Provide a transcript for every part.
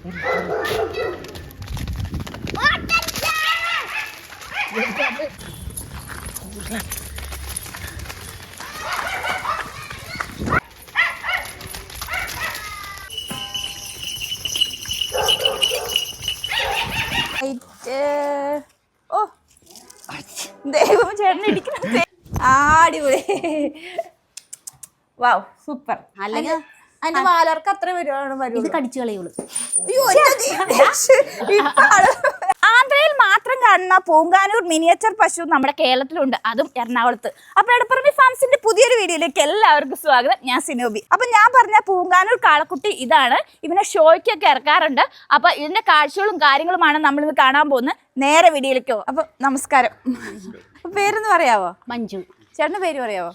ഓ ദൈവം ചേട്ടൻ ഇടിക്കുന്ന അടിപൊളി. Wow super. അല്ലെങ്കിൽ അതിന്റെ വാലർക്ക് അത്ര വരുവാണ്. ഇത് കടിച്ചു കളയുള്ളൂ. ആന്ധ്രയിൽ മാത്രം കാണുന്ന പൂങ്കാനൂർ മിനിയേച്ചർ പശു നമ്മുടെ കേരളത്തിലുണ്ട്, അതും എറണാകുളത്ത്. അപ്പൊ എടപ്പറമ്പി ഫാംസിന്റെ പുതിയൊരു വീഡിയോയിലേക്ക് എല്ലാവർക്കും സ്വാഗതം. ഞാൻ സിനോബി. അപ്പൊ ഞാൻ പറഞ്ഞ പൂങ്കാനൂർ കാളക്കുട്ടി ഇതാണ്. ഇവനെ ഷോയ്ക്കൊക്കെ ഇറക്കാറുണ്ട്. അപ്പൊ ഇതിന്റെ കാഴ്ചകളും കാര്യങ്ങളുമാണ് നമ്മളിത് കാണാൻ പോകുന്നത്. നേരെ വീഡിയോയിലേക്കോ. അപ്പൊ നമസ്കാരം. പേരൊന്ന് പറയാവോ? മഞ്ജു. ചേട്ടന്റെ പേര് പറയാവോ?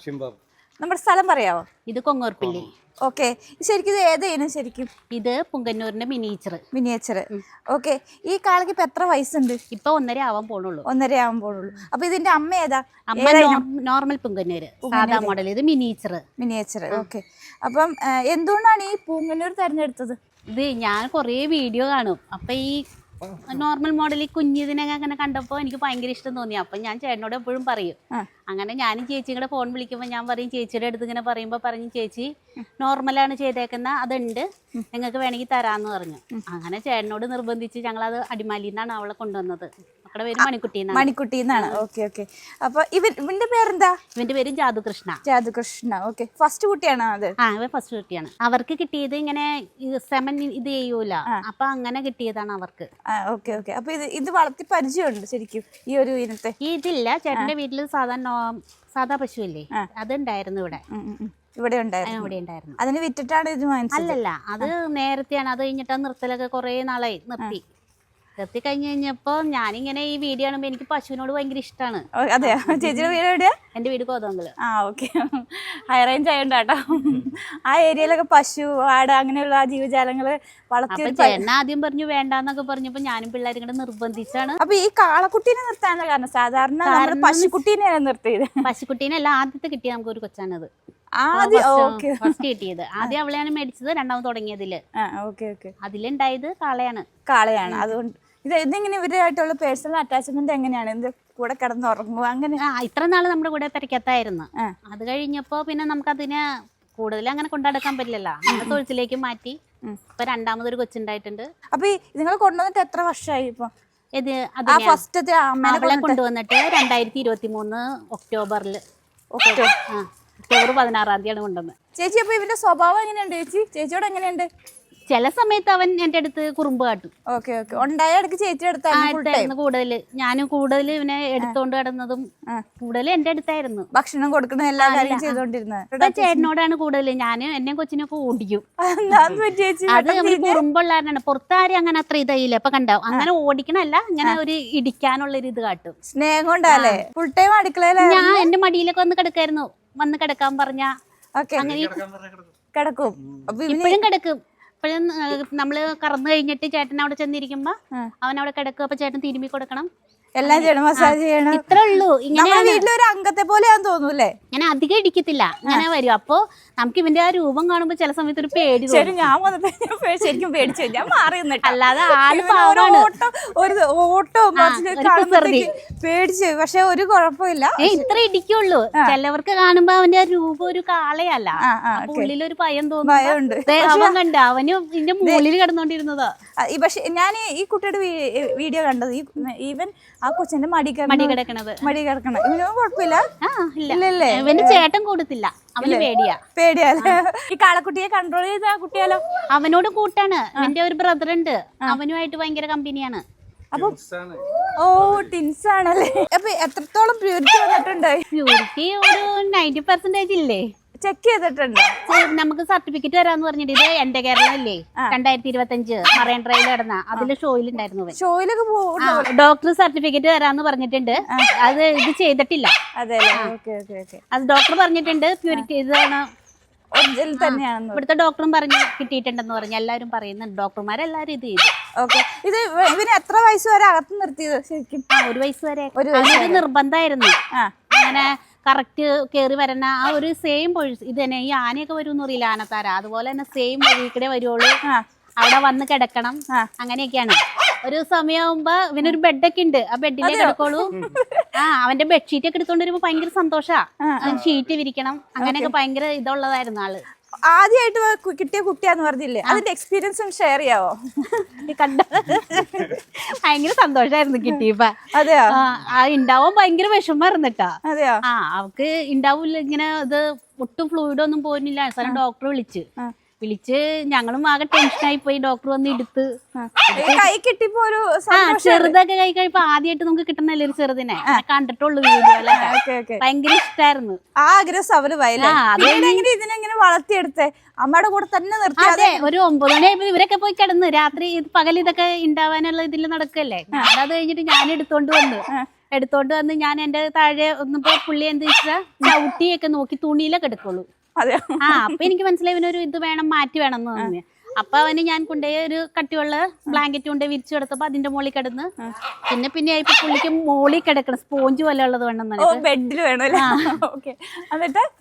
നമ്മുടെ സ്ഥലം പറയാവോ? ഇത് കൊങ്ങോർപ്പിള്ളി. ഓക്കെ. ശരിക്കും ഇത് ഏതായിരുന്നു? ശരിക്കും ഇത് പുങ്കന്നൂരിന്റെ മിനിയേച്ചർ. ഓക്കെ. ഈ കാളയ്ക്ക് ഇപ്പൊ എത്ര വയസ്സുണ്ട്? ഇപ്പൊ 1.5 ആവാൻ പോണുള്ളൂ. 1.5 ആവാൻ പോണുള്ളൂ. അപ്പൊ ഇതിന്റെ അമ്മ ഏതാ? അമ്മ നോർമൽ പുങ്കന്നൂര്, സാധാ മോഡൽ. ഇത് മിനിയേച്ചർ. ഓക്കെ. അപ്പം എന്തുകൊണ്ടാണ് ഈ പൂങ്കന്നൂർ തെരഞ്ഞെടുത്തത്? ഇത് ഞാൻ കൊറേ വീഡിയോ കാണും. അപ്പൊ ഈ നോർമൽ മോഡൽ ഈ കുഞ്ഞിതിനൊക്കെ അങ്ങനെ കണ്ടപ്പോ എനിക്ക് ഭയങ്കര ഇഷ്ടം തോന്നി. അപ്പൊ ഞാൻ ചേട്ടനോട് എപ്പോഴും പറയും. അങ്ങനെ ഞാനും ചേച്ചിയുടെ ഫോൺ വിളിക്കുമ്പോൾ ഞാൻ പറയും, ചേച്ചിയുടെ അടുത്ത് ഇങ്ങനെ പറയുമ്പോൾ പറഞ്ഞു, ചേച്ചി നോർമലാണ് ചെയ്തേക്കുന്ന, അതുണ്ട്, നിങ്ങൾക്ക് വേണമെങ്കിൽ തരാന്ന് പറഞ്ഞു. അങ്ങനെ ചേട്ടനോട് നിർബന്ധിച്ച് ഞങ്ങളത് അടിമാലിയിൽ നിന്നാണ് അവളെ കൊണ്ടുവന്നത്. മക്കളുടെ പേര് മണിക്കുട്ടി എന്നാണ്. Okay okay. അപ്പൊ ഇവന്റെ പേരെന്താ? ഇവന്റെ പേര് ജാതുകൃഷ്ണ. ഓക്കെ. ഫസ്റ്റ് കുട്ടിയാണോ അത്? ഇവ ഫസ്റ്റ് കുട്ടിയാണ്. അവർക്ക് കിട്ടിയത് ഇങ്ങനെ സെമൻ ഇത് ചെയ്യൂല, അപ്പൊ അങ്ങനെ കിട്ടിയതാണ് അവർക്ക്. Okay okay. അപ്പൊ ഇത് വളർത്തി പരിചയമുണ്ട് ശരിക്കും ഈ ഒരു ഇനത്തെ? ഇതില്ല, ചേട്ടന്റെ വീട്ടില് സാധാ പശു ഇല്ലേ, അതുണ്ടായിരുന്നു ഇവിടെ ഉണ്ടായിരുന്നു. അതിന് വിറ്റിട്ടാണ് ഇത് വാങ്ങിച്ചത്? അല്ലല്ല, അത് നേരത്തെയാണ്. അത് കഴിഞ്ഞിട്ട് നിർത്തലൊക്കെ കുറെ നാളായി നിർത്തി കഴിഞ്ഞപ്പോ ഞാനിങ്ങനെ ഈ വീഡിയോ കാണുമ്പോ എനിക്ക് പശുവിനോട് ഭയങ്കര ഇഷ്ടമാണ്. അതെയോ? ചേച്ചിയുടെ വീട് എവിടെയാ? എന്റെ വീട് കോതമംഗലം. ഓക്കെ. ഹൈ റേഞ്ച് ആയോണ്ടാട്ടോ. ആ ഏരിയയിലൊക്കെ പശു, ആട് അങ്ങനെയുള്ള ആ ജീവജാലങ്ങള് വളർത്തി. ചേട്ടൻ ആദ്യം പറഞ്ഞു വേണ്ടാന്നൊക്കെ പറഞ്ഞപ്പോ ഞാനും പിള്ളേരും കൂടെ നിർബന്ധിച്ചാണ്. അപ്പൊ ഈ കാളക്കുട്ടീനെ നിർത്താനുള്ള കാരണം? സാധാരണ പശുക്കുട്ടീനെ നിർത്തിയത്? പശുക്കുട്ടീനല്ല, ആദ്യത്തെ കിട്ടിയ നമുക്ക് ഒരു കൊച്ചാണത്. ഫസ്റ്റ് കിട്ടിയത്. ആദ്യം അവളെയാണ് മേടിച്ചത്. രണ്ടാമത് തുടങ്ങിയതില് അതിലുണ്ടായത് കാളയാണ്. അതുകൊണ്ട് ഇതെങ്ങനെ ഇവരായിട്ടുള്ള പേഴ്സണൽ അറ്റാച്ച്മെന്റ് എങ്ങനെയാണ്? എന്ത് കൂടെ കിടന്നുറങ്ങുക അങ്ങനെ? ഇത്ര നാള് നമ്മുടെ കൂടെ പെരക്കത്തായിരുന്നു. അത് കഴിഞ്ഞപ്പോ പിന്നെ നമുക്കതിനെ കൂടുതൽ അങ്ങനെ കൊണ്ടുനടക്കാൻ പറ്റില്ലല്ലോ. അങ്ങനെ തൊഴുത്തിലേക്ക് മാറ്റി. ഇപ്പൊ രണ്ടാമതൊരു കൊച്ചുണ്ടായിട്ടുണ്ട്. അപ്പൊ നിങ്ങൾ കൊണ്ടുവന്നിട്ട് എത്ര വർഷമായി? ഇപ്പൊ അവളെ കൊണ്ടുവന്നിട്ട് 2023 ഒക്ടോബർ 16-ാം തീയതിയാണ് കൊണ്ടുവന്നത്. ചേച്ചി അപ്പൊ ഇവന്റെ സ്വഭാവം എങ്ങനെയുണ്ട്? ചേച്ചിയോട് എങ്ങനെയുണ്ട്? ചില സമയത്ത് അവൻ എന്റെ അടുത്ത് കുറുമ്പ് കാട്ടും. Okay okay. ഉണ്ടായ ഇടയ്ക്ക് ചേച്ചിയുടെ അടുത്തായിരുന്നു കൂടുതൽ. ഞാനും കൂടുതൽ ഇവനെ എടുത്തോണ്ട് കിടന്നതും കൂടുതൽ എന്റെ അടുത്തായിരുന്നു. ഭക്ഷണം കൊടുക്കുന്ന എല്ലാ കാര്യം ചെയ്തോണ്ടിരുന്നത്. ഇപ്പൊ ചേട്ടനോടാണ് കൂടുതൽ. ഞാൻ എന്നെ കൊച്ചിനൊക്കെ ഓടിക്കും. അത് നമ്മൾ കുറുമ്പുള്ളാരാണ്. പുറത്താരും അങ്ങനെ അത്ര ഇതായില്ല. ഇപ്പൊ കണ്ടാവും അങ്ങനെ ഓടിക്കണല്ല, ഇങ്ങനെ ഒരു ഇടിക്കാനുള്ള ഒരു ഇത് കാട്ടും. സ്നേഹം കൊണ്ടല്ലേ? ഫുൾ ടൈം അടുക്കളയില ഞാൻ എന്റെ മടിയിലൊക്കെ വന്ന് കിടക്കായിരുന്നു. വന്ന് കിടക്കാൻ പറഞ്ഞ അങ്ങനെ കിടക്കും. ഇപ്പോഴും കിടക്കും. ഇപ്പോഴും നമ്മള് കറന്നു കഴിഞ്ഞിട്ട് ചേട്ടൻ അവിടെ ചെന്നിരിക്കുമ്പോ അവൻ അവിടെ കിടക്കും. അപ്പൊ ചേട്ടൻ തിരുമ്മി കൊടുക്കണം, എല്ലാം ചെയ്യണം, മസാജ് ചെയ്യണം. ഇത്രേ ഉള്ളൂ. ഇങ്ങനെ വീട്ടിലൊരു അംഗത്തെ പോലെയാന്ന് തോന്നൂല്ലേ? ഇങ്ങനെ അധികം ഇടിക്കത്തില്ല, ഇങ്ങനെ വരും. അപ്പൊ നമുക്ക് ഇവന്റെ ആ രൂപം കാണുമ്പോ ചില സമയത്ത് ഒരു പേടി തോന്നും. ഞാൻ വന്നപ്പോ ശരിക്കും പേടിച്ചു. ഞാൻ മാറി നിന്നിട്ട്. അല്ലാതെ ആള് പാവാണ്. ഓട്ടോ പേടിച്ചു. പക്ഷെ ഒരു കുഴപ്പമില്ല. ഇത്ര ഇടിക്കുള്ളൂ. ചിലവർക്ക് കാണുമ്പോ അവന്റെ ആ രൂപം ഒരു കാളയല്ല, ഉള്ളിലൊരു ഭയം തോന്നുന്നുണ്ട്. അവൻ കണ്ട അവന് ഇതിന്റെ മുകളിൽ കിടന്നോണ്ടിരുന്നതാ. പക്ഷെ ഞാൻ ഈ കുട്ടിയുടെ വീഡിയോ കണ്ടത്, ഈവൻ ആ കൊച്ചിന്റെ മടി കിടക്കണത് ഇവനും കുഴപ്പമില്ല. ഇവന്റെ ചേട്ടൻ കൊടുത്തില്ല, അവന് പേടിയല്ലേ? ഈ കാളക്കുട്ടിയെ കൺട്രോൾ ചെയ്ത ആ കുട്ടിയാലോ? അവനോട് കൂട്ടാണ്. എന്റെ ഒരു ബ്രദർ ഉണ്ട്, അവനുമായിട്ട് ഭയങ്കര കമ്പനിയാണ്. അപ്പൊ ടിൻസ് ആണല്ലേ? അപ്പൊ എത്രത്തോളം പ്യൂരിറ്റി വന്നിട്ടുണ്ട്? പ്യൂരിറ്റി ഒരു 90% ഇല്ലേ? ചെക്ക് ചെയ്തിട്ടുണ്ട്. നമുക്ക് സർട്ടിഫിക്കറ്റ് തരാന്ന് പറഞ്ഞിട്ട്. ഇത് എന്റെ കേരളം ഇല്ലേ, 2025 മറൈൻ ഡ്രൈവിൽ കിടന്ന അതില് ഷോയിലുണ്ടായിരുന്നു. ഷോയിലൊക്കെ ഡോക്ടർ സർട്ടിഫിക്കറ്റ് തരാന്ന് പറഞ്ഞിട്ടുണ്ട്. അത് ഇത് ചെയ്തിട്ടില്ല. അത് ഡോക്ടർ പറഞ്ഞിട്ടുണ്ട് പ്യൂരിറ്റി ഇതാണ് തന്നെയാണ്. ഇവിടുത്തെ ഡോക്ടറും പറഞ്ഞു കിട്ടിയിട്ടുണ്ടെന്ന് പറഞ്ഞു. എല്ലാവരും പറയുന്നുണ്ട്, ഡോക്ടർമാരെല്ലാരും ഇത് ചെയ്തു. ഇത് ഇവന് എത്ര വയസ്സ് വരെ അകത്ത് നിർത്തിയത്? ശരിക്കും 1 വയസ്സ് വരെ. ഒരു നിർബന്ധമായിരുന്നു അങ്ങനെ കറക്റ്റ് കയറി വരണ ആ ഒരു സെയിം ഇത് തന്നെ. ഈ ആനയൊക്കെ വരുമെന്ന് അറിയില്ല, ആനത്താര അതുപോലെ തന്നെ സെയിം വഴിക്കടെ വരുവുള്ളൂ. അവിടെ വന്ന് കിടക്കണം, അങ്ങനെയൊക്കെയാണ്. ഒരു സമയമാകുമ്പോ ഇവനൊരു ബെഡൊക്കെ ഉണ്ട്, ആ ബെഡിലേ കിടക്കോളൂ. അവന്റെ ബെഡ്ഷീറ്റ് ഒക്കെ എടുത്തോണ്ട് വരുമ്പോ ഭയങ്കര സന്തോഷാ. ഷീറ്റ് വിരിക്കണം, അങ്ങനെയൊക്കെ ഭയങ്കര ഇതുള്ളതായിരുന്നു ആള്. ആദ്യമായിട്ട് കിട്ടിയ കുട്ടിയാന്ന് പറഞ്ഞില്ലേ, അതിന്റെ എക്സ്പീരിയൻസും ഷെയർ ചെയ്യാവോ? കണ്ട ഭയങ്കര സന്തോഷായിരുന്നു കിട്ടിയപ്പോ. അതെയോ? ഉണ്ടാവാൻ ഭയങ്കര വിഷമായിരുന്നിട്ടാ. അതെയോ? അവക്ക് ഉണ്ടാവൂല ഇങ്ങനെ, ഇത് ഒട്ടും ഫ്ലൂയിഡ് ഒന്നും പോകുന്നില്ല. അവസാനം ഡോക്ടറെ വിളിച്ച് ഞങ്ങളും ആകെ ടെൻഷനായി പോയി. ഡോക്ടർ വന്ന് എടുത്ത് കൈ കിട്ടിയപ്പോ ഒരു ചെറുതൊക്കെ കൈ കഴിയുമ്പോ ആദ്യമായിട്ട് നമുക്ക് കിട്ടുന്നല്ലേ ഒരു ചെറുതിനെ. കണ്ടിട്ടുള്ളൂ വീഡിയോയിലൊക്കെ. ഭയങ്കര ഇഷ്ടമായിരുന്നു. ആഗ്രഹം അവര് ഇതിനെങ്ങനെ വളർത്തിയെടുത്തേ? അമ്മയുടെ കൂടെ തന്നെ നിർത്തി? അതെ, ഒരു 9 മണിയായപ്പോ ഇവരൊക്കെ പോയി കിടന്ന്. രാത്രി പകൽ ഇതൊക്കെ ഉണ്ടാവാനുള്ള ഇതിൽ നടക്കല്ലേ. അത് കഴിഞ്ഞിട്ട് ഞാൻ എടുത്തോണ്ട് വന്ന് ഞാൻ എന്റെ താഴെ ഒന്നിപ്പോ പുള്ളി എന്ത് വെച്ചാൽ ചവിട്ടിയൊക്കെ നോക്കി തുണിയിലൊക്കെ എടുക്കുള്ളൂ. അപ്പൊ എനിക്ക് മനസ്സിലായി ഇവനൊരു ഇത് വേണം, മാറ്റി വേണം എന്ന് തോന്നി. അപ്പൊ അവന് ഞാൻ കൊണ്ടുപോയി ഒരു കട്ടിയുള്ള ബ്ലാങ്കറ്റ് കൊണ്ട് വിരിച്ചു കൊടുത്തപ്പോ അതിന്റെ മുകളിൽ കിടന്ന്. പിന്നെ ആയിപ്പോ പുള്ളിക്ക് മുകളിൽ കിടക്കണം, സ്പോഞ്ച് പോലെ ഉള്ളത് വേണം, ബെഡിൽ വേണം.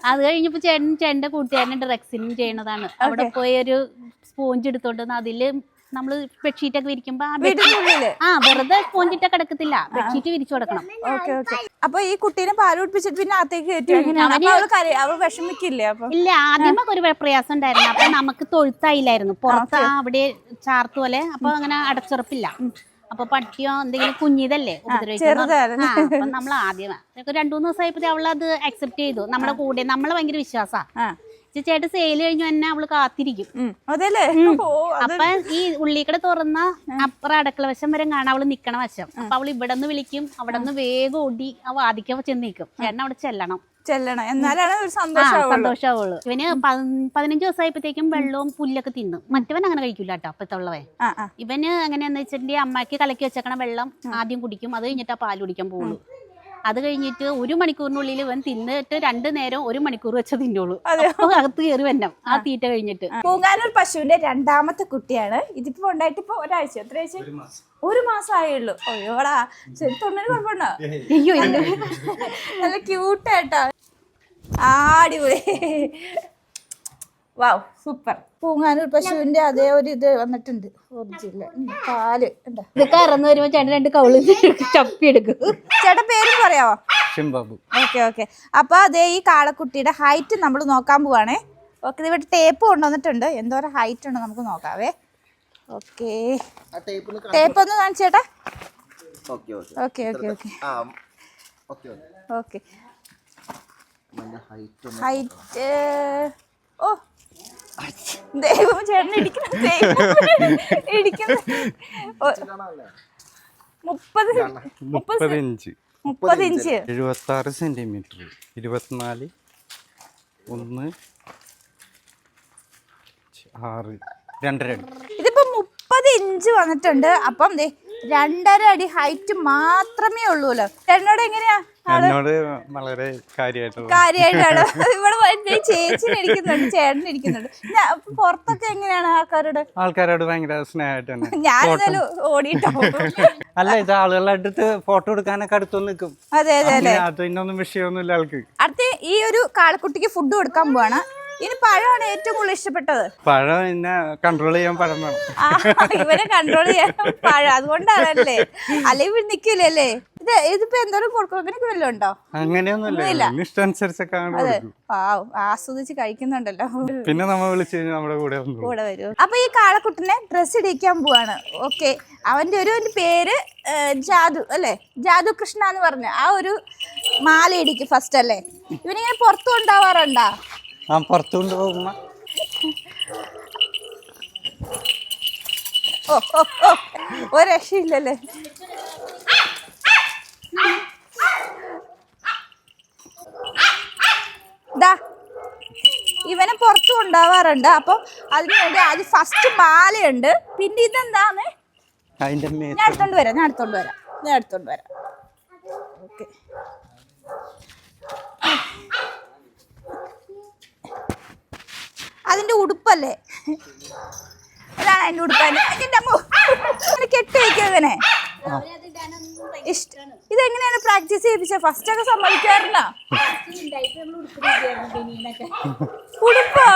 അത് കഴിഞ്ഞപ്പോ ചേട്ടന്റെ കൂട്ടുകാരനെ ഡ്രഗ്സിനും ചെയ്യണതാണ്. അവിടെ പോയി ഒരു സ്പോഞ്ച് എടുത്തോണ്ട് അതില് നമ്മള് ബെഡ്ഷീറ്റ് ഒക്കെ വിരിക്കുമ്പോ വെറുതെ സ്പോഞ്ചിട്ട് കിടക്കത്തില്ല, ബെഡ്ഷീറ്റ് വിരിച്ചു കൊടുക്കണം. അപ്പൊ ഈ കുട്ടീനെ പാല് കുടിപ്പിച്ചിട്ട് പിന്നെ അകത്തേക്ക് വിഷമിക്കില്ലേ? ഇല്ല, ആദ്യമൊക്കെ ഒരു പ്രയാസം ഉണ്ടായിരുന്നു. അപ്പൊ നമുക്ക് തൊഴുത്തായില്ലായിരുന്നു, പുറത്ത് അവിടെ ചാർത്ത് പോലെ. അപ്പൊ അങ്ങനെ അടച്ചുറപ്പില്ല. അപ്പൊ പട്ടിയോ എന്തെങ്കിലും കുഞ്ഞിതല്ലേ ഉപദ്രവിക്കുന്നത്. അപ്പൊ നമ്മൾ ആദ്യം 2-3 ദിവസമായപ്പോ അവളത് അക്സെപ്റ്റ് ചെയ്തു. നമ്മുടെ കൂടെ നമ്മളെ ഭയങ്കര വിശ്വാസാ. ചേട്ടൻ സെയിൽ കഴിഞ്ഞു തന്നെ അവള് കാത്തിരിക്കും. അപ്പൊ ഈ ഉള്ളിക്കട തുറന്ന അപ്പുറം അടുക്കള വശം വരെ കാണാൻ അവള് നിക്കണ വശം. അപ്പൊ അവള് ഇവിടെ നിന്ന് വിളിക്കും, അവിടെ നിന്ന് വേഗം ഓടി ആ വാദിക്കാൻ ചെന്ന് നിൽക്കും. ചേട്ടൻ അവിടെ ചെല്ലണം, എന്നാലാണ് സന്തോഷാവുള്ളൂ. ഇവന് 15 ദിവസമായപ്പോഴത്തേക്കും വെള്ളവും പുല്ലൊക്കെ തിന്നും. മറ്റവൻ അങ്ങനെ കഴിക്കൂല കേട്ടോ. അപ്പത്തുള്ളവൻ ഇവന് എങ്ങനെയാന്ന് വെച്ചിട്ടുണ്ടെങ്കിൽ അമ്മയ്ക്ക് കലക്കി വെച്ചേക്കണ വെള്ളം ആദ്യം കുടിക്കും, അത് കഴിഞ്ഞിട്ട് ആ പാല് കുടിക്കാൻ പോകുള്ളൂ. അത് കഴിഞ്ഞിട്ട് 1 മണിക്കൂറിനുള്ളിൽ ഇവൻ തിന്നിട്ട് 2 നേരം 1 മണിക്കൂർ വെച്ച തിന്നോളൂ. അപ്പൊ അകത്ത് കയറി വരണം ആ തീറ്റ കഴിഞ്ഞിട്ട്. പൂങ്കാനൂർ പശുവിന്റെ 2ാമത്തെ കുട്ടിയാണ്. ഇതിപ്പോ ഉണ്ടായിട്ട് ഇപ്പൊ ഒരാഴ്ച, എത്ര ആഴ്ച? 1 മാസം ആയുള്ളൂ. അയ്യോടാ, തൊണ്ണൂറ് കുഴപ്പമുണ്ടോ? അയ്യോ, നല്ല ക്യൂട്ടായിട്ടാ. അടിപൊളി, വാവ്, സൂപ്പർ. പൂങ്കാനൂർ പശുവിന്റെ അതേ ഒരു ഇത് വന്നിട്ടുണ്ട്, ഒറിജിനൽ പാല്. ഇത് കറന്ന് വരുമ്പോ ചേട്ടൻ 2 കൗള് ചപ്പിയെടുക്കും. ചേട്ടൻ പേര് പറയാവോ? ഓക്കെ. അപ്പൊ അതേ ഈ കാളക്കുട്ടിയുടെ ഹൈറ്റ് നമ്മൾ നോക്കാൻ പോവാണേ. ഓക്കെ, ഇവിടെ ടേപ്പ് കൊണ്ടുവന്നിട്ടുണ്ട്. എന്തോരം ഹൈറ്റ് ഉണ്ടോ നമുക്ക് നോക്കാവേ. ഓക്കെ, ടേപ്പ് ഒന്ന് കാണിച്ചേട്ടാ. Okay, height. ഓ ദൈവം, ചേട്ടൻ ഇടിക്കുന്നു. 30 ഇഞ്ച്, 76 സെന്റിമീറ്റർ, 24, 1, 6, 2.5 അടി. ഇതിപ്പോ 30 ഇഞ്ച് വന്നിട്ടുണ്ട്. അപ്പം 2.5 അടി ഹൈറ്റ് മാത്രമേ ഉള്ളൂല്ലോ. ചേട്ടനോട് എങ്ങനെയാ? എന്നോട് വളരെ കാര്യമായിട്ടാണ്. ഇവിടെ ചേച്ചി ഇരിക്കുന്നുണ്ട്, ചേട്ടൻ ഇരിക്കുന്നുണ്ട്. പുറത്തൊക്കെ എങ്ങനെയാണ് ആൾക്കാരോട് ഭയങ്കര സ്നേഹമായിട്ടാണ്. ഞാനെന്തായാലും ഓടിട്ടോ. അല്ല, ഇത് ആളുകളുടെ അടുത്ത് ഫോട്ടോ എടുക്കാനൊക്കെ അടുത്തൊന്നും നിൽക്കും. അതെ, അതിനൊന്നും വിഷയമൊന്നുമില്ല ആൾക്ക്. അടുത്ത ഈ ഒരു കാളക്കുട്ടിക്ക് ഫുഡ് കൊടുക്കാൻ പോവാണ്. ഇനി പഴമാണ് ഏറ്റവും കൂടുതൽ ഇഷ്ടപ്പെട്ടത്. പഴം എന്നെ കൺട്രോൾ ചെയ്യാൻ പഴം വേണം. ഇവരെ കൺട്രോൾ ചെയ്യാൻ പഴം, അതുകൊണ്ടാണല്ലേ, അല്ലെങ്കിൽ നിക്കില്ലല്ലേ. ഇതിപ്പോ എന്തോരം കൊടുക്കും? അങ്ങനെയൊക്കെ വല്ലതും ഉണ്ടോ? അങ്ങനെയൊന്നുമില്ല, ഇഷ്ടമനുസരിച്ചൊക്കെ ആസ്വദിച്ച് കഴിക്കുന്നുണ്ടല്ലോ. പിന്നെ നമ്മൾ വിളിച്ചു കഴിഞ്ഞാൽ നമ്മുടെ കൂടെ വരും. അപ്പൊ ഈ കാളക്കുട്ടിനെ ഡ്രസ് ഇടിക്കാൻ പോവാണ്. ഓക്കെ, അവന്റെ ഒരു പേര് ജാദു അല്ലേ, ജാദു കൃഷ്ണ എന്ന് പറഞ്ഞ ആ ഒരു മാല ഇടിക്കും ഫസ്റ്റ് അല്ലേ. ഇവനിങ്ങനെ പുറത്തു കൊണ്ടാവാറുണ്ടോ? പുറത്തുകൊണ്ട് പോകുമ്പോ ഒരു രക്ഷയില്ലല്ലേ. ഇവനെ പുറത്തു കൊണ്ടാവാറുണ്ട്. അപ്പൊ അതിനുവേണ്ടി ആദ്യം ഫസ്റ്റ് മാലയുണ്ട്. പിന്നെ ഇതെന്താന്ന് ഞാൻ എടുത്തോണ്ട് വരാം. ഓക്കെ, അതിന്റെ ഉടുപ്പല്ലേ, ഇതാണ് അതിന്റെ ഉടുപ്പ്. കെട്ടി വെക്കും. ഇവനെ ഇതെങ്ങനെയാണ് പ്രാക്ടീസ് ചേച്ചി ഏൽപ്പിച്ച ഫസ്റ്റ് ഒക്കെ സമ്മതിക്കാറുണ്ടോ? ഉടുപ്പാ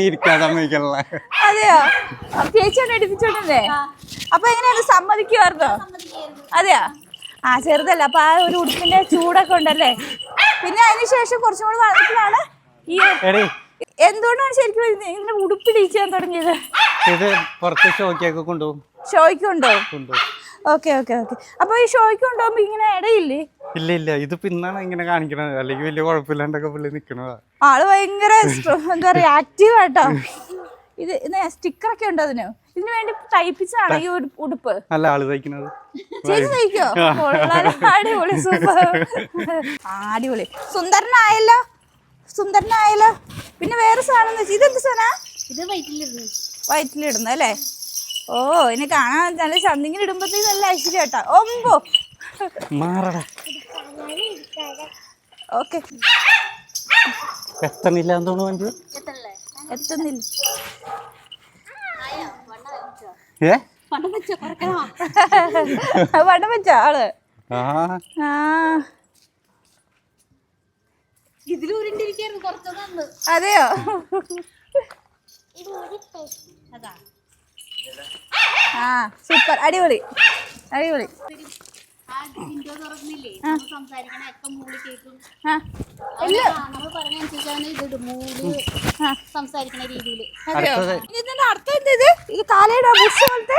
ഇരിക്കാൻ സമ്മതിക്കണല്ലേ? അതെയോ? ചേച്ചിയാണ് എടുപ്പിച്ചോണ്ടേ. അപ്പൊ എങ്ങനെയാണ് സമ്മതിക്കുമായിരുന്നോ? അതെയാ? ആ ചെറുതല്ല, അപ്പൊ ആ ഒരു ഉടുപ്പിന്റെ ചൂടൊക്കെ ഉണ്ടല്ലേ. പിന്നെ അതിനുശേഷം കുറച്ചും കൂടി വളർത്തിലാണ് ഈ എന്തുകൊണ്ടാണ് ശരിക്കും ഇങ്ങനെ ഉടുപ്പിടിക്കാൻ തുടങ്ങിയത്? ഇത് പുറത്ത് ഷോക്കൊക്കെ കൊണ്ടുപോകും. ഷോയ്ക്കുണ്ടോ? Okay okay okay. അപ്പൊ ഈ ഷോയ്ക്ക് കൊണ്ടുപോകുമ്പോ ഇങ്ങനെ ഇടയില്ലേ? ഇല്ല ഇല്ല, ഇത് പിന്നാണ് ഇങ്ങനെ കാണിക്കണത്, അല്ലെങ്കിൽ വലിയ കുഴപ്പമില്ലാണ്ടൊക്കെ പുള്ളി നിക്കണതാ. ആള് ഭയങ്കര എന്താ പറയാ ആക്റ്റീവ് ആട്ടോ. ഇത് സ്റ്റിക്കറൊക്കെ ഉണ്ടോ അതിന്? ഇതിനു വേണ്ടി തയ്പ്പിച്ചാണ് ഈ ഉടുപ്പ്? നല്ല ആള് തയ്ക്കുന്നത്. ചേച്ചി തയ്ക്കോ? അടിപൊളി, സൂപ്പർ, അടിപൊളി. സുന്ദരനായല്ലോ, സുന്ദരനായല്ലോ. പിന്നെ വേറെ സാധനം വെച്ചാൽ ഇതെന്ത് സാധന? ഇത് വയറ്റിലിടുന്നു അല്ലേ? ഓ, ഇനി കാണാൻ നല്ല ചന്തിങ്ങനെ ഇടുമ്പോഴത്തേക്ക് നല്ല ഐശ്വര്യം കേട്ടോ. ഒമ്പോ ഓക്കെ. എത്തണില്ല എന്തോന്ന് വണ്ടി എത്തുന്നില്ല. വടം വെച്ച ആള്. അതെയോ? ആ സൂപ്പർ, അടിപൊളി അടിപൊളി. ഇതിന്റെ അർത്ഥം എന്താ? ഇത് കാലയുടെ ബുഷ് പോലത്തെ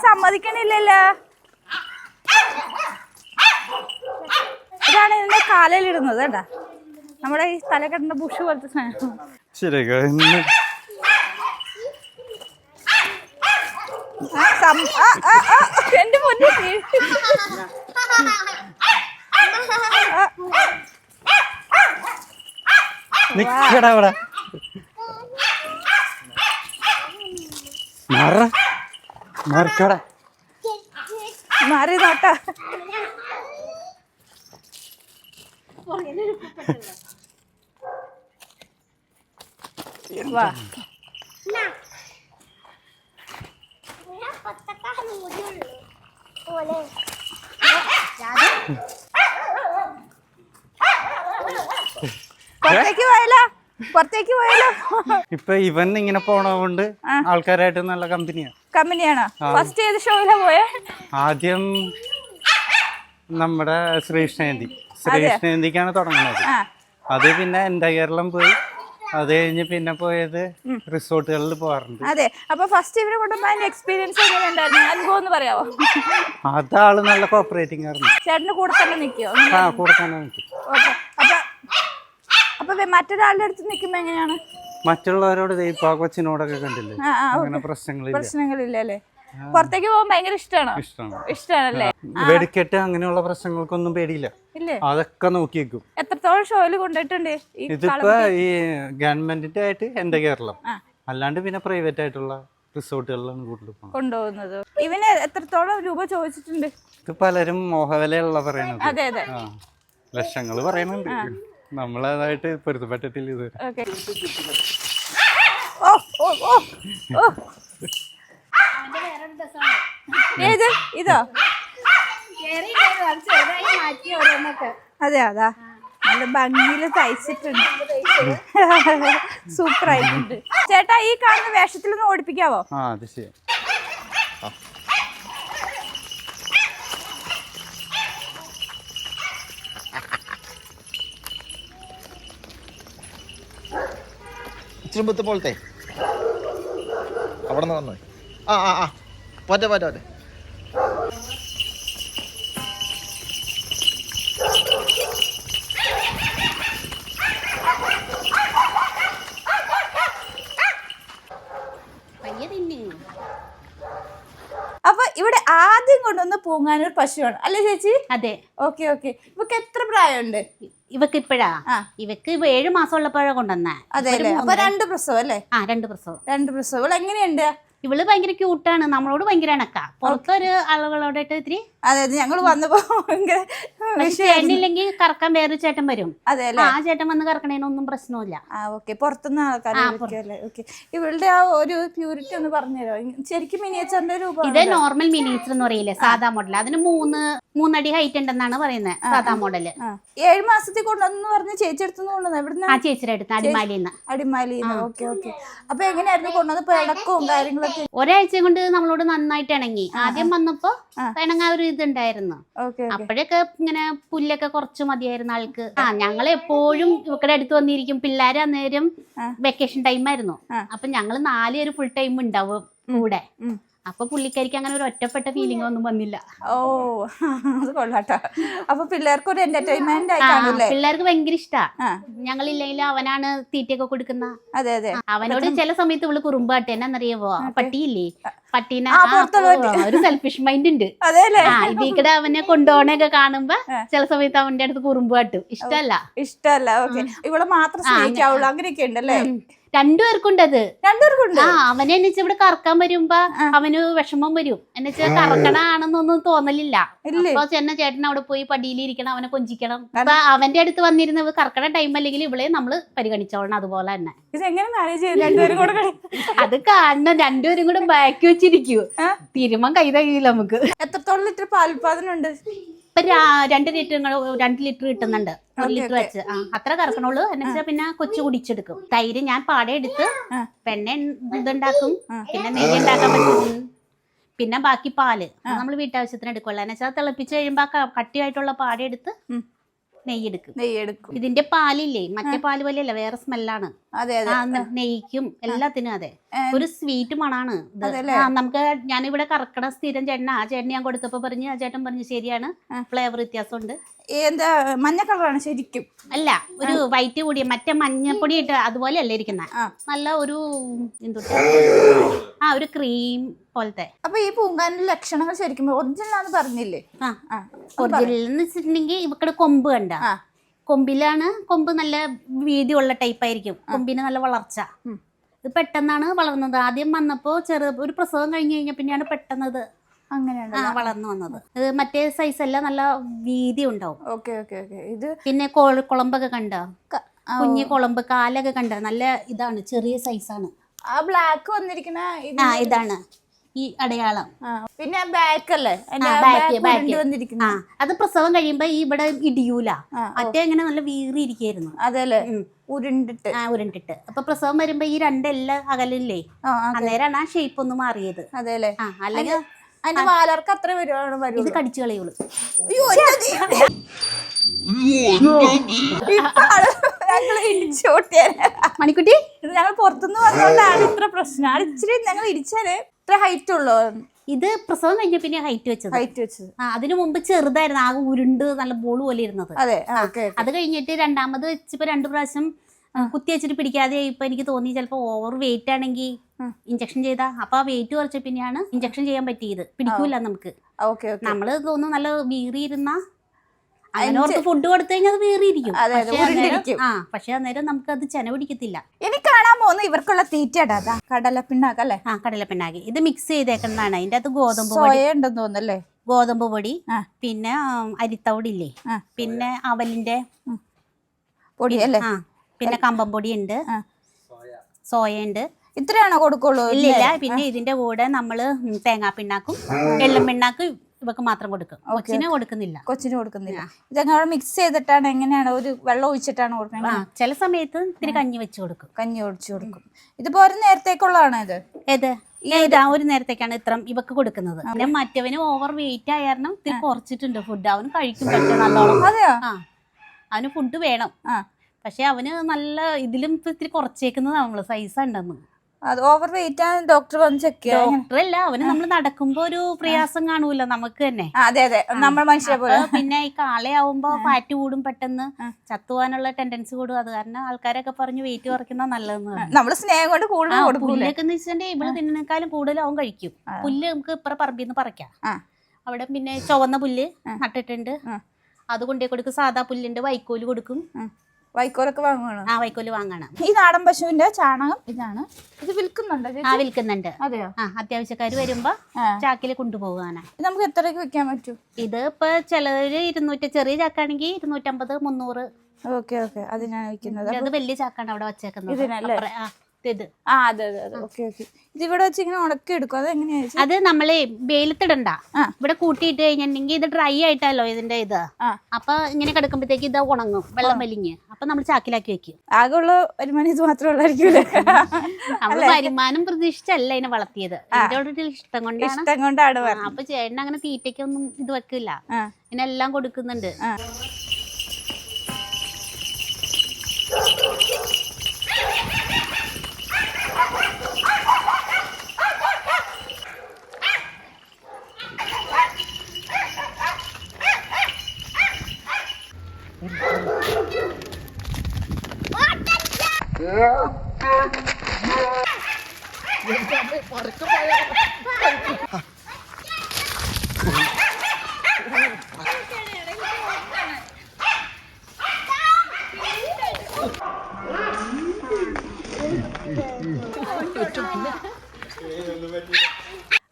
സമ്മതിക്കണില്ലല്ലോ. ഇതാണ് ഇതിന്റെ കാലയിലിടുന്നത് കേട്ടാ, നമ്മുടെ ഈ തലക്കെട്ടിന്റെ ബുഷ് പോലത്തെ സാധനം. ശരി, എന്റെ മുന്നിൽ നിക്കടാ അവിടെ. മറക്കടാ, മാറി നോട്ടാ. വാ പുറത്തേക്ക് പോയാലോ, പുറത്തേക്ക് പോയാലോ. ഇപ്പൊ ഇവൻ ഇങ്ങനെ പോണതുകൊണ്ട് ആൾക്കാരായിട്ട് നല്ല കമ്പനിയാണോ? ഫസ്റ്റ് ഏത് ഷോയിലാ പോയെ? ആദ്യം നമ്മുടെ ശ്രീകൃഷ്ണജയന്തിക്കാണ് തുടങ്ങുന്നത്. അത് പിന്നെ എൻ്റെ കേരളം പോയി, അത് കഴിഞ്ഞ് പിന്നെ പോയത് റിസോർട്ടുകളിൽ പോകാറുണ്ട്. അതെ. അപ്പൊ ഫസ്റ്റ് ഇവിടെ കൊണ്ടുപോകാൻ എക്സ്പീരിയൻസ് എങ്ങനെ ഉണ്ടായിരുന്നു? അനുഭവം ഒന്ന് പറയാമോ? അതാള് നല്ല കോപ്പറേറ്റിംഗ് ആയിരുന്നു. ചേട്ടന്റെ കൂടെ തന്നെ നിൽക്കോ? കൂടെ തന്നെ നിൽക്കും. അപ്പൊ മറ്റൊരാളുടെ അടുത്ത് നിൽക്കുമ്പോ എങ്ങനെയാണ്? മറ്റുള്ളവരോട് ഇപ്പൊ കൊച്ചിനോടൊക്കെ കണ്ടില്ലേ, അങ്ങനെ പ്രശ്നങ്ങളില്ലല്ലേ? പുറത്തേക്ക് പോകാൻ ഭയങ്കര ഇഷ്ടമാണല്ലേ? വെടിക്കെട്ട് അങ്ങനെയുള്ള പ്രശ്നങ്ങൾക്കൊന്നും പേടിയില്ല, അതൊക്കെ നോക്കി വെക്കും. എത്രത്തോളം ഷോയിൽ കൊണ്ടിട്ടുണ്ട്? ഇതിപ്പോ ഈ ഗവൺമെന്റിന്റെ ആയിട്ട് എന്റെ കേരളം, അല്ലാണ്ട് പിന്നെ പ്രൈവറ്റ് ആയിട്ടുള്ള റിസോർട്ടുകളിലാണ് കൂടുതൽ കൊണ്ടുപോകുന്നത്. ഇവന് എത്രത്തോളം രൂപ ചോദിച്ചിട്ടുണ്ട്? ഇത് പലരും മോഹവിലയുള്ള പറയണത്. അതെ അതെ, ലക്ഷങ്ങൾ പറയുന്നുണ്ട്, നമ്മളതായിട്ട് പൊരുത്തപ്പെട്ടിട്ടില്ല ഇത്. ഏത് ഇതോ? അതെ, അതാ നല്ല ഭംഗിയില് തയ്ച്ചിട്ടുണ്ട്, സൂപ്പർ ആയിട്ടുണ്ട്. ചേട്ടാ, ഈ കാണുന്ന വേഷത്തിലൊന്ന് ഓടിപ്പിക്കാവോ? അത് ശരി. ഇച്ചിരി പോലത്തെ അവിടെ നിന്ന് വന്നോ? ആ പോറ്റെ. അപ്പൊ ഇവിടെ ആദ്യം കൊണ്ടുവന്ന പൂങ്ങാനൂർ പശുവാണ് അല്ലേ ചേച്ചി? അതെ. Okay okay. ഇവക്ക് എത്ര പ്രായമുണ്ട്? ഇവക്ക് ഇപ്പഴാ, ഇവക്ക് 7 മാസം ഉള്ളപ്പോഴാ കൊണ്ടുവന്നേ. അതെ അല്ലേ? അപ്പൊ 2 പ്രസവം അല്ലേ? 2 പ്രസവം. 2 പ്രസവം. എങ്ങനെയുണ്ട്? ഇവള് ഭയങ്കര ക്യൂട്ടാണ്, നമ്മളോട് ഭയങ്കര ഇണക്കാ. പുറത്തൊരു ആളുകളോടായിട്ട് ഇത്തിരി അതായത് ഞങ്ങൾ വന്നപ്പോ ഭയങ്കര ചേട്ടനില്ലെങ്കിൽ കറക്കാൻ വേറൊരു ചേട്ടൻ വരും. അതെ ആ ചേട്ടൻ വന്ന് കറക്കണേനൊന്നും പ്രശ്നമില്ല. ഓക്കെ, പുറത്തുനിന്ന് ആൾക്കാരല്ലേ. ഓക്കെ, ഇവളുടെ ആ ഒരു പ്യൂരിറ്റി ഒന്ന് പറഞ്ഞുതരോ? ശരിക്കും മിനിയേച്ചറിന്റെ രൂപം ഇത് നോർമൽ മിനിയേച്ചർ എന്ന് പറയില്ലേ, സാധാ മോഡൽ. അതിന് 3 ഹൈറ്റ് ഉണ്ടെന്നാണ് പറയുന്നത് സാധാ മോഡല്. 7 മാസത്തിൽ കൊണ്ടുവന്നു പറഞ്ഞ് ചേച്ചി എടുത്തു കൊണ്ടുവന്നു. എവിടുന്ന്? ആ ചേച്ചിയുടെ അടുത്ത് അടിമാലിന്ന്. Okay okay. അപ്പൊ എങ്ങനെയായിരുന്നു കൊണ്ടുവന്നപ്പോ ഇടക്കവും കാര്യങ്ങളൊക്കെ? ഒരാഴ്ച കൊണ്ട് നമ്മളോട് നന്നായിട്ട് ഇണങ്ങി. ആദ്യം വന്നപ്പോ ഇണങ്ങാൻ ഒരു ഇതുണ്ടായിരുന്നു. അപ്പോഴൊക്കെ ഇങ്ങനെ പുല്ലൊക്കെ കുറച്ച് മതിയായിരുന്നു ആൾക്ക്. ഞങ്ങൾ എപ്പോഴും ഇവിടെ അടുത്ത് വന്നിരിക്കും. പിള്ളേര് അന്നേരം വെക്കേഷൻ ടൈം ആയിരുന്നു. അപ്പൊ ഞങ്ങള് 4 പേര് ഫുൾ ടൈം ഉണ്ടാവും കൂടെ. അപ്പൊ പുള്ളിക്കാരിക്ക് അങ്ങനെ ഒരു ഒറ്റപ്പെട്ട ഫീലിംഗ് ഒന്നും വന്നില്ല. ഓ, അത് കൊള്ളാട്ടോ. അപ്പൊ പിള്ളേർക്ക് ഒരു എന്റർടൈൻമെന്റ് ആയി കാണൂല്ലേ? പിള്ളേർക്ക് ഭയങ്കര ഇഷ്ടാ. ഞങ്ങളില്ലെങ്കിൽ അവനാണ് തീറ്റയൊക്കെ കൊടുക്കുന്ന. അതെ അതെ. അവനോട് ചില സമയത്ത് ഇവള് കുറുമ്പാട്ടെ. എന്നറിയാവോ, പട്ടിയില്ലേ, പട്ടീനെ ഒരു സെൽഫിഷ് മൈൻഡ് ഉണ്ട്. ഇതിക്കടെ അവനെ കൊണ്ടുപോകണൊക്കെ കാണുമ്പോ ചില സമയത്ത് അവന്റെ അടുത്ത് കുറുമ്പാട്ടും. ഇഷ്ടല്ല. ഓക്കെ, ഇവിടെ മാത്രം സ്നേഹിക്കാവുള്ളൂ അങ്ങനെയൊക്കെ ഉണ്ടല്ലേ? 2 പേർക്കുണ്ട് അത്. 2 പേർക്കുണ്ട്. അവനെ എന്നുവെച്ചാൽ ഇവിടെ കറക്കാൻ വരുമ്പോ അവന് വിഷമം വരും. എന്നുവെച്ചാൽ കറക്കണാണെന്നൊന്നും തോന്നലില്ല. അപ്പൊ ചേട്ടൻ അവിടെ പോയി പടിയിലിരിക്കണം, അവനെ കൊഞ്ചിക്കണം. അപ്പൊ അവന്റെ അടുത്ത് വന്നിരുന്ന കറക്കണ ടൈം അല്ലെങ്കിൽ ഇവളെ നമ്മള് പരിഗണിച്ചോളണം. അതുപോലെ തന്നെ ഇതെങ്ങനെ മാനേജ് ചെയ്യും 2 പേരും കൂടെ? അത് കാണണം. 2 പേരും കൂടെ ബാക്കി വെച്ചിരിക്കൂ. തിരുമം കൈ തകയില്ല നമുക്ക്. എത്രത്തോളം ലിറ്റർ പാലുൽപാദനം ഉണ്ട്? ഇപ്പൊ 2 ലിറ്റർ കിട്ടുന്നുണ്ട്. 1 ലിറ്റർ വെച്ച് അത്ര കറക്കണുള്ളൂ. എന്നുവെച്ചാൽ പിന്നെ കൊച്ചു കുടിച്ചെടുക്കും. തൈര് ഞാൻ പാടെ എടുത്ത് വെണ്ണ ഇതുണ്ടാക്കും. പിന്നെ നെയ്യ് ഉണ്ടാക്കാൻ പറ്റും. പിന്നെ ബാക്കി പാല് നമ്മൾ വീട്ടാവശ്യത്തിന് എടുക്കുള്ളൂ. എന്നുവെച്ചാൽ തിളപ്പിച്ച് കഴിയുമ്പോ കട്ടിയായിട്ടുള്ള പാടെ എടുത്ത് നെയ്യെടുക്കും. ഇതിന്റെ പാലില്ലേ, മറ്റേ പാല് പോലെയല്ല, വേറെ സ്മെല്ലാണ്. നെയ്ക്കും എല്ലാത്തിനും. അതെ, ഒരു സ്വീറ്റ് മണാണ്. നമുക്ക് ഞാനിവിടെ കറക്കണ സ്ഥിരം ചേട്ടനാ. ആ ചേട്ടൻ ഞാൻ കൊടുത്തപ്പോ പറഞ്ഞു, ആ ചേട്ടൻ പറഞ്ഞു ശരിയാണ്, ഫ്ലേവർ വ്യത്യാസമുണ്ട്. എന്താ മഞ്ഞ കളറാണ് ശരിക്കും? അല്ല, ഒരു വൈറ്റ് കൂടിയ മറ്റേ മഞ്ഞപ്പൊടി ഇട്ട് അതുപോലെ അല്ല ഇരിക്കുന്ന. നല്ല ഒരു ഒരു ക്രീം പോലത്തെ. അപ്പൊ ഈ പൂങ്കാനിന്റെ ലക്ഷണങ്ങൾ ശരിക്കും ഒറിജിനൽ ആണെന്ന് പറഞ്ഞില്ലേ? ഒറിജിനൽ എന്ന് വെച്ചിട്ടുണ്ടെങ്കിൽ ഇവിടെ കൊമ്പ് കണ്ട, കൊമ്പ് നല്ല വീതിയുള്ള ടൈപ്പ് ആയിരിക്കും. കൊമ്പിന് നല്ല വളർച്ച. ഇത് പെട്ടെന്നാണ് വളർന്നത്. ആദ്യം വന്നപ്പോ ഒരു പ്രസവം കഴിഞ്ഞ് കഴിഞ്ഞ പിന്നെയാണ് പെട്ടെന്നത് അങ്ങനെയാണ് വളർന്നു വന്നത്. ഇത് മറ്റേ സൈസ് അല്ല, നല്ല വീതി ഉണ്ടാവും. ഇത് പിന്നെ കുളമ്പൊക്കെ കണ്ട, കുഞ്ഞു കുളമ്പ്, കാലൊക്കെ കണ്ട നല്ല ഇതാണ്, ചെറിയ സൈസാണ്. ആ ബ്ലാക്ക് വന്നിരിക്കുന്ന ഇതാണ് ഈ അടയാളം. പിന്നെ ബാക്ക് അല്ലേ? അത് പ്രസവം കഴിയുമ്പോ ഈ ഇവിടെ ഇടിയൂല. മറ്റേ ഇങ്ങനെ നല്ല വീറി ഇരിക്കായിരുന്നു. അതെല്ലേ, ഉരുണ്ടിട്ട്. അപ്പൊ പ്രസവം വരുമ്പോ ഈ 2 എല്ലാം അകലില്ലേ, അന്നേരമാണ് ആ ഷേപ്പ് ഒന്ന് മാറിയത്. അതെല്ലേ. അല്ലെങ്കിൽ അതിന്റെ വാലർക്ക് അത്ര വരും. ഇത് കടിച്ചു കളയുള്ളൂ. മണിക്കുട്ടി, ഞങ്ങൾ പുറത്തുനിന്ന് വന്നോണ്ടാണ് ഇത്ര പ്രശ്നം. ഇച്ചിരി ഞങ്ങൾ ഇടിച്ചാല് ഇത്ര ഹൈറ്റ് ഉള്ളൂ. ഇത് പ്രസവം കഴിഞ്ഞ പിന്നെ ഹൈറ്റ് വെച്ചത്. അതിനു മുമ്പ് ചെറുതായിരുന്നു, ആകെ ഉരുണ്ട് നല്ല ബോൾ പോലെ ഇരുന്നത്. അത് കഴിഞ്ഞിട്ട് രണ്ടാമത് വെച്ചപ്പോ 2 പ്രാവശ്യം കുത്തി വെച്ചിട്ട് പിടിക്കാതെ ഇപ്പൊ എനിക്ക് തോന്നി ചിലപ്പോ ഓവർ വെയിറ്റ് ആണെങ്കിൽ ഇഞ്ചക്ഷൻ ചെയ്താ. അപ്പൊ ആ വെയിറ്റ് കുറച്ച പിന്നെയാണ് ഇഞ്ചക്ഷൻ ചെയ്യാൻ പറ്റിയത്. പിടിക്കൂല നമുക്ക്. നമ്മള് തോന്നുന്നു നല്ല വീറിയിരുന്ന അങ്ങനെ ഓർക്ക് ഫുഡ് കൊടുത്തു കഴിഞ്ഞാൽ അത് വീറിയിരിക്കും. പക്ഷെ അന്നേരം നമുക്ക് അത് ചെന പിടിക്കത്തില്ല. ഇനി കാണാൻ പോകുന്ന ഇവർക്കുള്ള തീറ്റ കടലപ്പിണ്ണാക്ക് അല്ലേ? കടലപ്പിണ്ണാക്ക്. ഇത് മിക്സ് ചെയ്തേക്കുന്നതാണ്. അതിന്റെ അകത്ത് ഗോതമ്പ് ഉണ്ടെന്ന് തോന്നുന്നല്ലേ? ഗോതമ്പ് പൊടി, പിന്നെ അരിത്തവിടില്ലേ, പിന്നെ അവലിന്റെ പൊടി അല്ലേ, പിന്നെ കമ്പം പൊടി ഉണ്ട്, സോയ ഉണ്ട്. ഇത്രയാണോ കൊടുക്കുള്ളൂ? ഇല്ല. പിന്നെ ഇതിന്റെ കൂടെ നമ്മള് തേങ്ങാപ്പിണ്ണാക്കും എള്ളും പിണ്ണാക്കും ഇവക്ക് മാത്രം കൊടുക്കും. കൊച്ചിന് കൊടുക്കുന്നില്ല. ഇതങ്ങനെ മിക്സ് ചെയ്തിട്ടാണ്? എങ്ങനെയാണ്? ഒരു വെള്ളം ഒഴിച്ചിട്ടാണ് കൊടുക്കുന്നത്? ചില സമയത്ത് ഇത്തിരി കഞ്ഞി വെച്ച് കൊടുക്കും. ഇതിപ്പോ ഒരു നേരത്തേക്കുള്ളതാണോ ഇത്? ഇതാ ഒരു നേരത്തേക്കാണ് ഇത്ര ഇവക്ക് കൊടുക്കുന്നത്. പിന്നെ മറ്റവന് ഓവർ വെയിറ്റ് ആയ കാരണം ഇത്തിരി കുറച്ചിട്ടുണ്ട് ഫുഡ്. അവന് കഴിക്കും പറ്റും നല്ലോണം. അവന് ഫുഡ് വേണം. പക്ഷെ അവന് നല്ല ഇതിലും ഇത്തിരി കുറച്ചേക്കുന്നത് നമ്മള് സൈസ് ഉണ്ടെന്ന്. അത് ഓവർ വെയിറ്റ് ആണ് ഡോക്ടർ വന്ന് ചെക്ക് ചെയ്യാം. ഡോക്ടറല്ല, അവന് നമ്മൾ നടക്കുമ്പോ ഒരു പ്രയാസം കാണൂല നമുക്ക് തന്നെ. നമ്മൾ മനുഷ്യരെ പോലെ. പിന്നെ ഈ കാളയാവുമ്പോ ഫാറ്റ് കൂടും, പെട്ടെന്ന് ചത്തുവാനുള്ള ടെൻഡൻസി കൂടും. അത് കാരണം ആൾക്കാരൊക്കെ പറഞ്ഞു വെയിറ്റ് കുറയ്ക്കുന്ന നല്ലതെന്ന്. നമ്മള് സ്നേഹം കൊണ്ട് പുല്ലൊക്കെ വെച്ചിട്ടുണ്ടെങ്കിൽ ഇവള് തിന്നേക്കാളും കൂടുതൽ അവൻ കഴിക്കും. പുല്ല് നമുക്ക് ഇപ്പറ പറമ്പിന്ന് പറിക്കാം. അവിടെ പിന്നെ ചുവന്ന പുല്ല് നട്ടിട്ടുണ്ട്, അത് കൊണ്ടേ കൊടുക്കും. സാധാ പുല്ലുണ്ട്, വൈക്കോല് കൊടുക്കും. വൈക്കോലൊക്കെ വാങ്ങുവാണ്. ആ വൈക്കോല് വാങ്ങണം. ഈ നാടൻ പശുവിന്റെ ചാണകം ഇതാണ്. ഇത് വിൽക്കുന്നുണ്ടോ? ആ വിൽക്കുന്നുണ്ട്. അതെയോ? ആ അത്യാവശ്യക്കാര് വരുമ്പോ ചാക്കില് കൊണ്ടുപോകാനാ. നമുക്ക് എത്രയ്ക്ക് വെക്കാൻ പറ്റും? ഇത് ഇപ്പൊ ചിലര് 200, ചെറിയ ചാക്കാണെങ്കിൽ 250, 300. ഓക്കെ ഓക്കെ, അതിനാണ് വെക്കുന്നത്. അത് വലിയ ചാക്കാണ് അവിടെ വച്ചേക്കുന്നത്. ഇതിനല്ലേ? ഇത് അതെ അതെ അതെ. Okay okay. ഇത് ഇവിടെ വെച്ച് ഇങ്ങനെ ഉണക്കി എടുക്കും. അത് എങ്ങനെയാ? അത് നമ്മള് വെയിലത്തിടണ്ട, ഇവിടെ കൂട്ടിയിട്ട് കഴിഞ്ഞിട്ടുണ്ടെങ്കിൽ ഇത് ഡ്രൈ ആയിട്ടല്ലോ ഇതിന്റെ ഇത്. അപ്പൊ ഇങ്ങനെ കിടക്കുമ്പോഴത്തേക്ക് ഇത് ഉണങ്ങും, വെള്ളം വലിഞ്ഞ്. അപ്പൊ നമ്മൾ ചാക്കിലാക്കി വെക്കും. ആകെയുള്ള വരുമാനം ഇത് മാത്രമേ ഉള്ളായിരിക്കും. നമ്മള് വരുമാനം പ്രതീക്ഷിച്ചല്ല ഇതിനെ വളർത്തിയത്, ഇതിനോട് ഇഷ്ടം കൊണ്ടാണ്. അപ്പൊ ചേട്ടൻ അങ്ങനെ തീറ്റയ്ക്കൊന്നും ഇത് വെക്കില്ല, ഇതിനെല്ലാം കൊടുക്കുന്നുണ്ട്.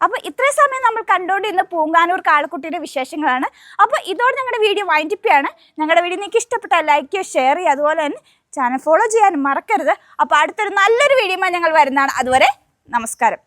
അപ്പൊ ഇത്രയും സമയം നമ്മൾ കണ്ടുകൊണ്ടിരുന്ന പൂങ്കാനൂർ കാളക്കുട്ടിയുടെ വിശേഷങ്ങളാണ്. അപ്പൊ ഇതോടെ ഞങ്ങളുടെ വീഡിയോ വൈൻഡിപ്പാണ്. ഞങ്ങളുടെ വീഡിയോ നിങ്ങൾക്ക് ഇഷ്ടപ്പെട്ടാൽ ലൈക്ക് ചെയ്യുക, ഷെയർ ചെയ്യുക, അതുപോലെ തന്നെ ചാനൽ ഫോളോ ചെയ്യാനും മറക്കരുത്. അപ്പൊ അടുത്തൊരു നല്ലൊരു വീഡിയോയുമായി ഞങ്ങൾ വരുന്നതാണ്. അതുവരെ നമസ്കാരം.